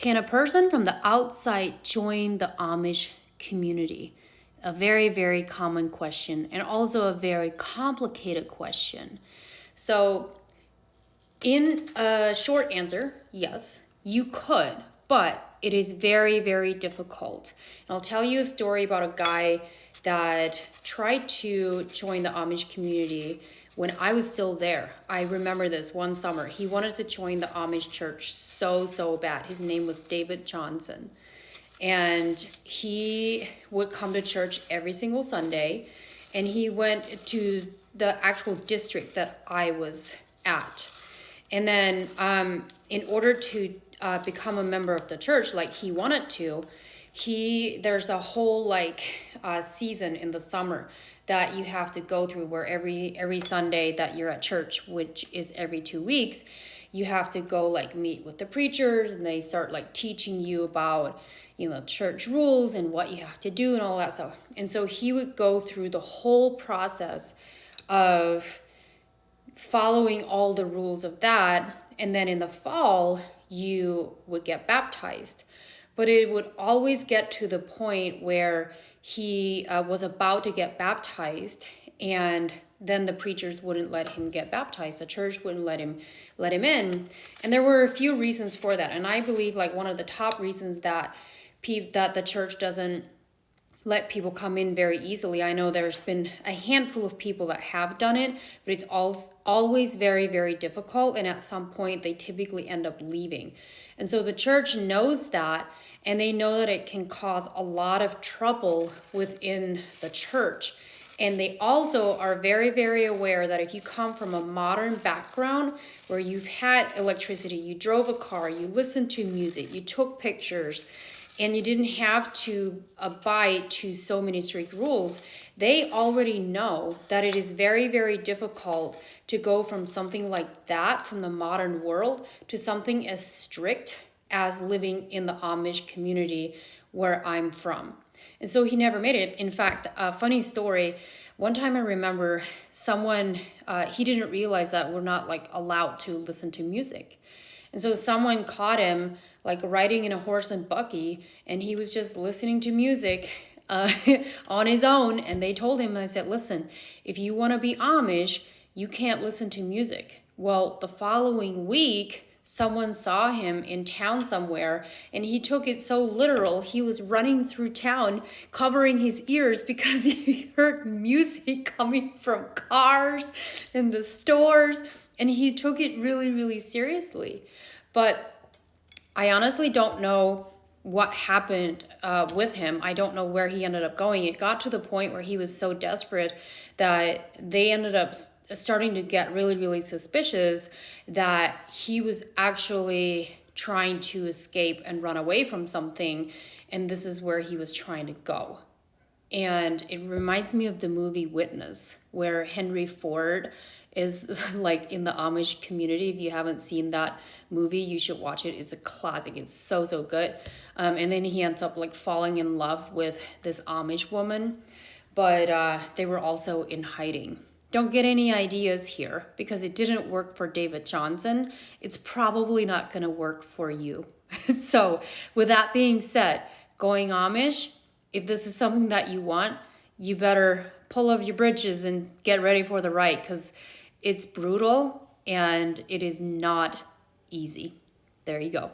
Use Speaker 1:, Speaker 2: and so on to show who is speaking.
Speaker 1: Can a person from the outside join the Amish community? A very, very common question, and also a very complicated question. So, in a short answer, yes, you could, but it is very, very difficult. And I'll tell you a story about a guy that tried to join the Amish community when I was still there. I remember this one summer. He wanted to join the Amish church so bad. His name was David Johnson. And he would come to church every single Sunday. And he went to the actual district that I was at. And then in order to become a member of the church like he wanted to, there's a whole season in the summer that you have to go through where every Sunday that you're at church, which is every 2 weeks, you have to go meet with the preachers, and they start teaching you about church rules and what you have to do and all that stuff. And so he would go through the whole process of following all the rules of that, and then in the fall you would get baptized. But it would always get to the point where he was about to get baptized, and then the preachers wouldn't let him get baptized. The church wouldn't let him in. And there were a few reasons for that. And I believe one of the top reasons that the church doesn't let people come in very easily. I know there's been a handful of people that have done it, but it's always very, very difficult. And at some point, they typically end up leaving. And so the church knows that, and they know that it can cause a lot of trouble within the church. And they also are very, very aware that if you come from a modern background where you've had electricity, you drove a car, you listened to music, you took pictures, and you didn't have to abide to so many strict rules, they already know that it is very, very difficult to go from something like that from the modern world to something as strict as living in the Amish community where I'm from. And so he never made it. In fact, a funny story, one time I remember someone, he didn't realize that we're not allowed to listen to music. And so someone caught him riding in a horse and buggy, and he was just listening to music on his own. And they told him, I said, listen, if you want to be Amish, you can't listen to music. Well, the following week, someone saw him in town somewhere, and he took it so literal. He was running through town covering his ears because he heard music coming from cars and the stores, and he took it really, really seriously. But I honestly don't know what happened with him. I don't know where he ended up going. It got to the point where he was so desperate that they ended up starting to get really, really suspicious that he was actually trying to escape and run away from something. And this is where he was trying to go. And it reminds me of the movie Witness, where Henry Ford is in the Amish community. If you haven't seen that movie, you should watch it. It's a classic. It's so good. And then he ends up falling in love with this Amish woman, but they were also in hiding. Don't get any ideas here, because it didn't work for David Johnson. It's probably not going to work for you. So with that being said, going Amish, if this is something that you want, you better pull up your britches and get ready for the ride, because it's brutal and it is not easy. There you go.